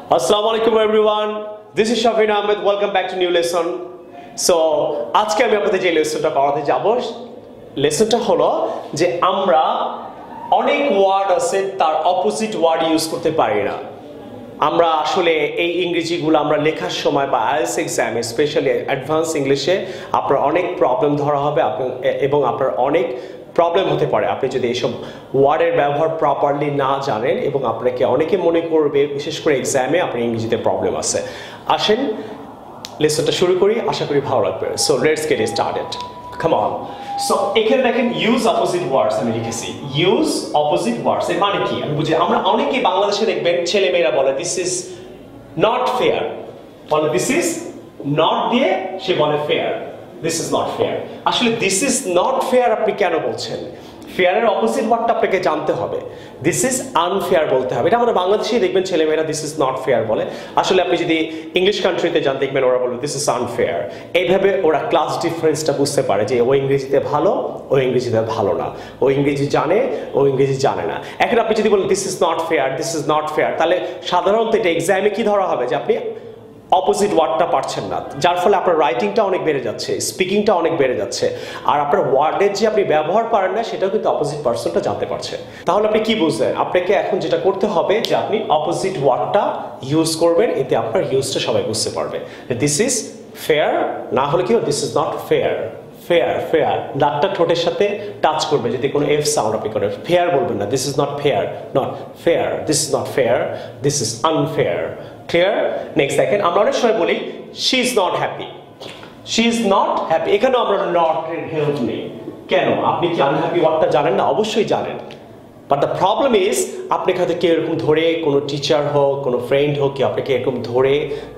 Assalamualaikum everyone. This is Shafin Ahmed. Welcome back to new lesson. So আজকে আমি আপনাদের যে লেসনটা করাতে যাব লেসনটা হলো যে আমরা অনেক ওয়ার্ড আছে তার অপোজিট ওয়ার্ড ইউজ করতে পারি না। আমরা আসলে এই ইংরেজিগুলো আমরা লেখার সময় বা আইএলটিএস এক্সামে স্পেশালি অ্যাডভান্স ইংলিশে আপনার অনেক প্রবলেম ধরা হবে এবং আপনার অনেক প্রবলেম হতে পারে আপনি যদি এইসব ওয়ার্ডের ব্যবহার প্রপারলি না জানেন এবং আপনাকে অনেকে মনে করবে বিশেষ করে এক্সামে আপনার ইংরেজিতে প্রবলেম আছে। আসেন লেসনটা শুরু করি, আশা করি ভালো লাগবে। So let's get started, come on. So এখানে দেখেন ইউজ অপোজিট ওয়ার্ডস আমি লিখেছি। ইউজ অপোজিট ওয়ার্ডস এর মানে কি আমি বুঝি। আমরা অনেকে বাংলাদেশে দেখবেন ছেলেমেয়েরা বলে দিস ইজ নট ফেয়ার, বলে দিস ইজ নট দিয়ে সে বলে fair. This is not fair. আসলে দিস ইজ নট ফেয়ার আপনি কেন বলছেন? ফেয়ারের অপোজিট ওয়ার্ডটা আপনাকে জানতে হবে। দিস ইজ আনফেয়ার বলতে হবে। এটা আমরা বাংলাদেশেই দেখবেন ছেলেমেয়েরা দিস ইজ নট ফেয়ার বলে। আসলে আপনি যদি ইংলিশ কান্ট্রিতে যান দেখবেন ওরা বলবে দিস ইজ আনফেয়ার। এইভাবে ওরা ক্লাস ডিফারেন্সটা বুঝতে পারে যে ও ইংরেজিতে ভালো, ও ইংরেজিতে ভালো না, ও ইংরেজি জানে, ও ইংরেজি জানে না। এখন আপনি যদি বলেন this is not fair, this is not fair, তাহলে সাধারণত এটা এক্সামে কি ধরা হবে যে আপনি অপোজিট ওয়ার্ডটা পারছেন না, যার ফলে আপনার রাইটিংটা অনেক বেড়ে যাচ্ছে, স্পিকিংটা অনেক বেড়ে যাচ্ছে, আর আপনার ওয়ার্ডের যে আপনি ব্যবহার পারেন না সেটাও কিন্তু অপোজিট পার্সনটা জানতে পারছে। তাহলে আপনি কি বুঝলেন? আপনাকে এখন যেটা করতে হবে যে আপনি অপোজিট ওয়ার্ডটা ইউজ করবেন, এতে আপনার ইউজটা সবাই বুঝতে পারবে। দিস ইজ ফেয়ার না হলে কি this is not fair. Fair fair দাঁতটা ঠোঁটের সাথে টাচ করবে যদি কোনো এফ সাউন্ড আপনি করেন। ফেয়ার বলবেন না, this is not fair, not fair, this is not fair, this is unfair. Clear? Next দেখেন আমরা অনেক সময় বলি she is not happy, she is not happy. এখানেও আমরা নট এর হেল্প নেই। কেন? আপনি কি আনহ্যাপি ওয়ার্ডটা জানেন না? অবশ্যই জানেন। বাট দ্য প্রবলেম ইজ আপনি হয়তো কেউ এরকম ধরে কোনো টিচার হোক, কোনো ফ্রেন্ড হোক, কেউ আপনাকে এরকম ধরে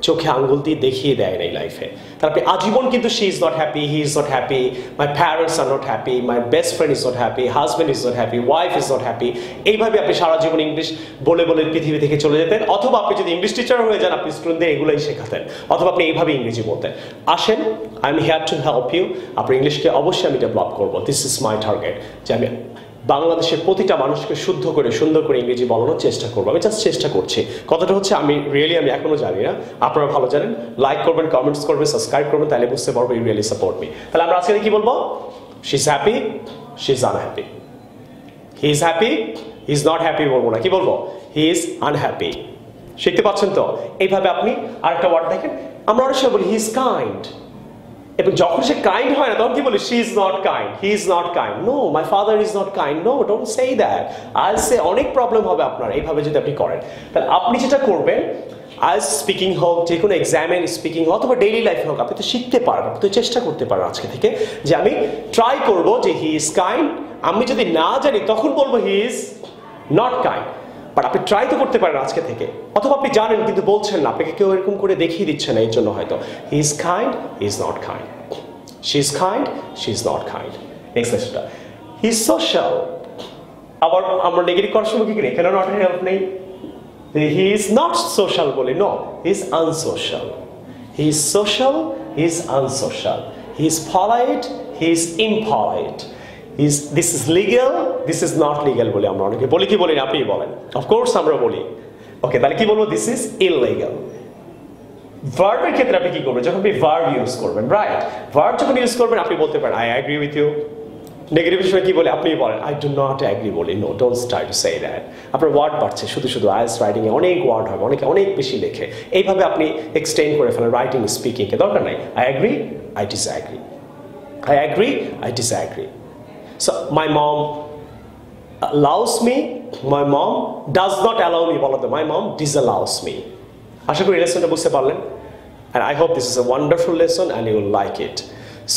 চোখে আঙ্গুল দিয়ে দেখিয়ে দেয় না এই লাইফে। তাহলে আপনি আজীবন কিন্তু she is not happy, he is not happy, my parents are not happy, my best friend is not happy, husband is not happy, wife is not happy. এইভাবে আপনি সারা জীবন ইংলিশ বলে বলে পৃথিবী থেকে চলে যেতেন। অথবা আপনি যদি ইংলিশ টিচার হয়ে যান, আপনি স্টুডেন্টদের এগুলোই শেখাতেন, অথবা আপনি এইভাবে ইংরেজি বলতেন। আসেন, I am here to help you. আপনার ইংলিশকে অবশ্যই আমি ডেভেলপ করবো। দিস ইজ মাই টার্গেট যে আমি বাংলাদেশের প্রতিটা মানুষকে শুদ্ধ করে সুন্দর করে ইংরেজি বলানোর চেষ্টা করবো। আমি জাস্ট চেষ্টা করছি। কথাটা হচ্ছে আমি এখনো জানি না, আপনারা ভালো জানেন। লাইক করবেন, কমেন্টস করবেন, সাবস্ক্রাইব করবেন, তাহলে বুঝতে পারবো ইউ রিয়েলি সাপোর্ট মি। তাহলে আমরা আজকে কি বলবো? She is happy, she is unhappy. He is happy, he is not happy বলবো না, কি বলবো? He is unhappy. শিখতে পাচ্ছেন তো? এইভাবে আপনি আরেকটা ওয়ার্ড দেখেন, আমরা অনেক সময় বলি হি ইজ কাইন্ড, এবং যখন সে কাইন্ড হয় না তখন কি বলি? She is not kind, he is not kind. No, my father is not kind. No, don't say that. I say অনেক প্রবলেম হবে আপনার এইভাবে যদি আপনি করেন। তাহলে আপনি যেটা করবেন, আজ স্পিকিং হোক, যে কোনো এক্সামের স্পিকিং হোক, অথবা ডেইলি লাইফে হোক, আপনি তো শিখতে পারেন, আপনি তো চেষ্টা করতে পারেন আজকে থেকে যে আমি ট্রাই করব যে হি ইজ কাইন্ড। আমি যদি না জানি তখন বলবো হি ইজ নট কাইন্ড। বাট আপনি ট্রাই তো করতে পারেন আজকে থেকে। অথবা আপনি জানেন কিন্তু বলছেন না, আপনাকে কেউ এরকম করে দেখিয়ে দিচ্ছে না, এর জন্য হয়তো he is kind, he is not kind, she is kind, she is not kind. Next লেসনটা হি ইজ সোশ্যাল। আবার আমরা নেগেটিভ করার সময় কি করি? এখানে নট হেল্প নেই, হি ইজ নট সোশ্যাল বলি। No, he is unsocial. He is social, he is unsocial. He is polite, he is impolite. This is legal, this is not legal বলে আমরা অনেকে বলি। কি বলি না? আপনি বলেন। অফকোর্স আমরা বলি। ওকে, তাহলে কি বলবো? This is illegal. ভার্বের ক্ষেত্রে আপনি কি করবেন? যখন আপনি ভার্ব ইউজ করবেন, রাইট? ভার্ব যখন ইউজ করবেন আপনি বলতে পারেন I agree with you. Negative সময় কি বলে? আপনি বলেন আই ডু নট অ্যাগ্রি বলি। No, don't try to say that. আপনার ওয়ার্ড বাড়ছে, শুধু শুধু আইএলটিএস রাইটিং এ অনেক ওয়ার্ড হবে, অনেকে অনেক বেশি লেখে। এইভাবে আপনি এক্সটেন্ড করে ফেলেন রাইটিং স্পিকিংকে। দরকার নাই I agree, I disagree, I agree, I disagree. So my mom allows me, my mom does not allow me বলো তো, my mom disallows me. আশা করি লেসনটা বুঝতে পারলেন, and I hope this is a wonderful lesson and you will like it.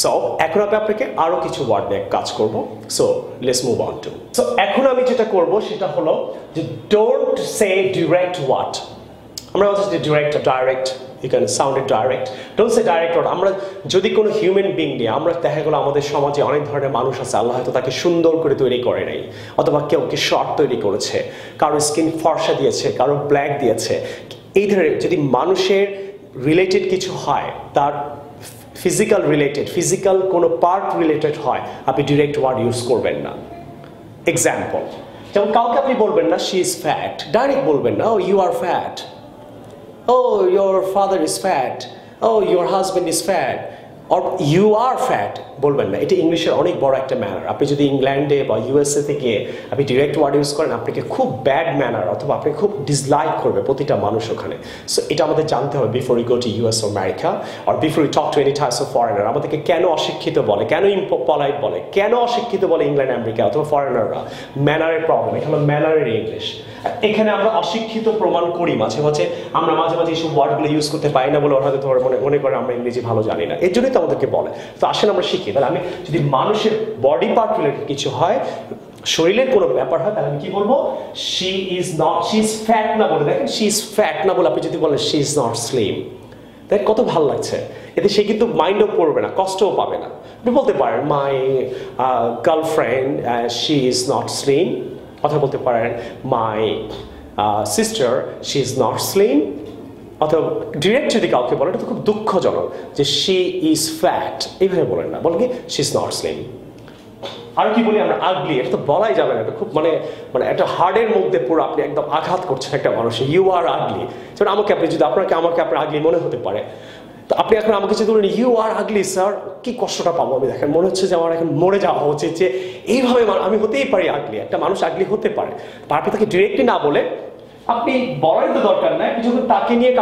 So এখন আমি আপনাকে আরো কিছু ওয়ার্ড নিয়ে কাজ করব। So let's move on to. So এখন আমি যেটা করব সেটা হলো যে don't say direct what. আমরা বলছি যে direct, you can sound it direct. Don't say direct what. আমরা যদি কোনো হিউম্যান বিং নিয়ে আমরা দেখা গেলো আমাদের সমাজে অনেক ধরনের মানুষ আছে, আল্লাহ হয়তো তাকে সুন্দর করে তৈরি করে নাই, অথবা কেউকে শর্ট তৈরি করেছে, কারো স্কিন ফর্সা দিয়েছে, কারো ব্ল্যাক দিয়েছে। এই ধরনের যদি মানুষের রিলেটেড কিছু হয়, তার ফিজিক্যাল কোনো পার্ট রিলেটেড হয়, আপনি ডিরেক্ট ওয়ার্ড ইউজ করবেন না। এক্সাম্পল, যেমন কাউকে আপনি বলবেন না শি ইজ ফ্যাট, ডাইরেক্ট বলবেন না ও you are fat. oh, your father is fat, oh, your husband is fat, or you are fat বলবেন না। এটা ইংলিশের অনেক বড় একটা ম্যানার। আপনি যদি ইংল্যান্ডে বা ইউএসএ থেকে আপনি ডিরেক্ট ওয়ার্ড ইউজ করেন, আপনাকে খুব ব্যাড ম্যানার অথবা আপনি খুব ডিসলাইক করবে প্রতিটা মানুষ ওখানে। সো এটা আমাদের জানতে হবে before you go to US or America or before you talk to any types of foreigner. আমাদেরকে কেন অশিক্ষিত বলে, কেন ইম্পলাইট বলে, কেন অশিক্ষিত বলে ইংল্যান্ড আমেরিকা অথবা ফরেনাররা? ম্যানারের প্রবলেম, এখানে ম্যানারের ইংলিশ। এখানে আমরা অশিক্ষিত প্রমাণ করি মাঝে মাঝে, আমরা মাঝে মাঝে এইসব ওয়ার্ডগুলো ইউজ করতে পারি না বলে ওরা হয়তো মনে করে আমরা ইংরেজি ভালো জানি না, এর জন্যই তো আমাদেরকে বলে। তো আসেন আমরা শিখি। তাহলে আমি যদি মানুষের বডি পার্ট রিলেটেড কিছু হয়, শরীরের কোনো ব্যাপার হয়, তাহলে আমি কি বলবো? She is not, she is fat না বলে, দেখেন শি ইজ ফ্যাট না বলে আপনি যদি বলেন শি ইজ নট স্লিম, দেখ কত ভালো লাগছে। এতে সে কিন্তু মাইন্ডও পড়বে না, কষ্টও পাবে না। আপনি বলতে পারেন my girlfriend she is not slim, অথবা বলতে পারেন my sister she is not slim. অথবা ডিরেক্ট যদি কাউকে বলেন, এটা তো খুব দুঃখজনক যে শি ইজ ফ্যাট, এইভাবে বলেন না, বলেন কি শি ইজ নট স্লিম। আর কি বলি আমরা? আগলি, এটা তো বলাই যাবে না, এটা খুব মানে একটা হার্ডের মধ্যে পুরো আপনি একদম আঘাত করছেন একটা মানুষের। ইউ আর আগলি, যেমন আমাকে আপনি যদি আমাকে আপনার আগলি মনে হতে পারে, তো আপনি এখন আমাকে যদি বলেন ইউ আর আগলি স্যার, কি কষ্টটা পাবো আমি, দেখেন মনে হচ্ছে যে আমার এখন মরে যাওয়া উচিত, যে এইভাবে আমি হতেই পারি আগলি, একটা মানুষ আগলি হতে পারে। আপনি তাকে ডিরেক্টলি না বলে আপনি বলার তো দরকার নাই, আপনি যখন তাকে নিয়ে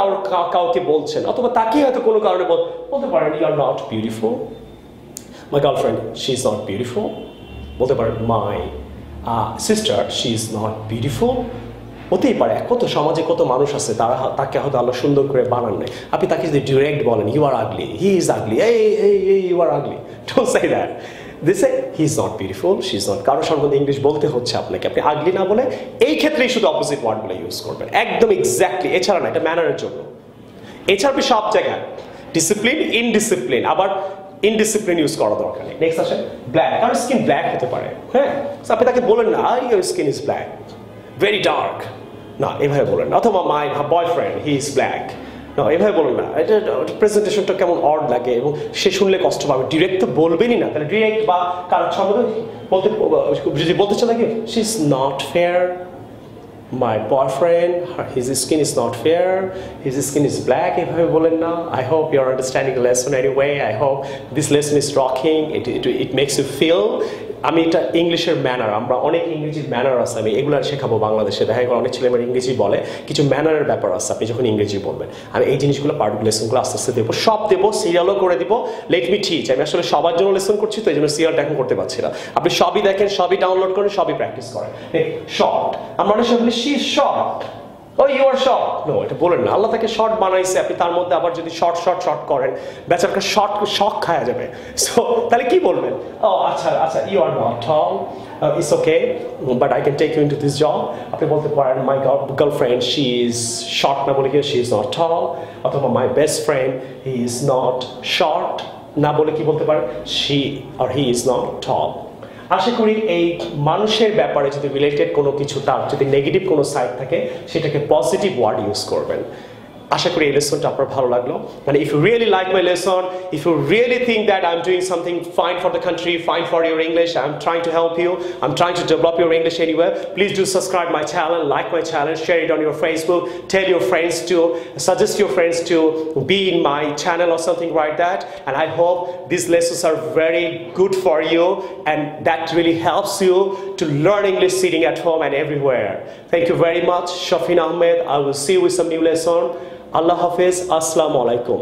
কাউকে বলছেন অথবা তাকে হয়তো কোনো কারণে বলতে পারেন you are not beautiful, my girlfriend she is not beautiful. বলতে পারেন my sister she is not beautiful. হতেই পারে, কত সমাজে কত মানুষ আছে তাকে হয়তো আল্লাহ সুন্দর করে বানান নাই। আপনি তাকে যদি ডিরেক্ট বলেন you are ugly, he is ugly, এই you are ugly, don't say that, this he is not beautiful, she is not. কারো সম্বন্ধে ইংলিশ বলতে হচ্ছে আপনাকে, আপনি আগলি না বলে এই ক্ষেত্রেই শুধু অপোজিট ওয়ার্ডগুলো ইউজ করবেন, একদম এক্স্যাক্টলি, এছাড়া না। এটা ম্যানারের জন্য। এছাড়া আপনি সব জায়গায় ডিসিপ্লিন, ইনডিসিপ্লিন, আবার ইনডিসিপ্লিন ইউজ করা দরকার নেই। নেক্সট আসেন ব্ল্যাক, কারণ স্কিন ব্ল্যাক হতে পারে, হ্যাঁ, আপনি তাকে বলেন না your skin is black, very dark, না এভাবে বলেন না। অথবা my boyfriend he is black, না এভাবে বলেন না। এটা প্রেজেন্টেশনটা কেমন অড লাগে এবং সে শুনলে কষ্ট পাবে। ডিরেক্ট তো বলবেনই না, তাহলে ডিরেক্ট বা কারোর সম্বন্ধে যদি বলতে চান নাকি she is not fair, my boyfriend his skin is not fair, his skin is black, এভাবে বলেন না। I hope you are understanding the lesson anyway. I hope this lesson is rocking, it makes you feel। আমি এটা ইংলিশের manner, আমরা অনেক ইংরেজির manner আছে, আমি এগুলো শেখাবো বাংলাদেশে। দেখা গেল অনেক ছেলে মেয়েরা ইংরেজি বলে, কিছু ম্যানারের ব্যাপার আছে আপনি যখন ইংরেজি বলবেন। আমি এই জিনিসগুলো পার্টগুলো লেসনগুলো আস্তে আস্তে দেবো, সব দেবো, সিরিয়ালও করে দিব। লেট মি টিচ, আমি আসলে সবার জন্য লেসন করছি তো এই জন্য সিরিয়ালটা এখন করতে পারছি না। আপনি সবই দেখেন, সবই ডাউনলোড করেন, সবই প্র্যাকটিস করেন। শর্ট, আমরা অনেক সময় বলি শি ইজ শর্ট, ও ইউ আর শর্ট, নো এটা বলেন না। আল্লাহ তাকে শর্ট বানাইছে, আপনি তার মধ্যে আবার যদি শর্ট করেন, বেচারাকে শর্ট খাওয়া যাবে। সো তাহলে কি বলবেন? ও আচ্ছা আচ্ছা, you are not tall, it's okay but I can take you into this job. আপনি বলতে পারেন my girlfriend she is short না বলে কি শি ইজ নট টল, অথবা my best friend he is not short না বলে কি বলতে পারেন শি আর হি ইজ নট টল। আশা করি এই মানুষের ব্যাপারে যদি রিলেটেড কোনো কিছু, তার যদি নেগেটিভ কোনো সাইড থাকে সেটাকে পজিটিভ ওয়ার্ড ইউজ করবেন। আশা করি এই লেসনটা আপনার ভালো লাগলো। মানে if you really like my lesson, if you really think that I am doing something fine for the country, fine for your English, I am trying to help you, I am trying to develop your English anywhere, please do subscribe my channel, like my channel, share it on your Facebook, tell your friends to, suggest your friends to be in my channel or something like that. And I hope these lessons are very good for you and that really helps you to learn English sitting at home and everywhere. Thank you very much. Shafin Ahmed. I will see you with some new lesson. Allah Hafiz. Assalamu alaikum.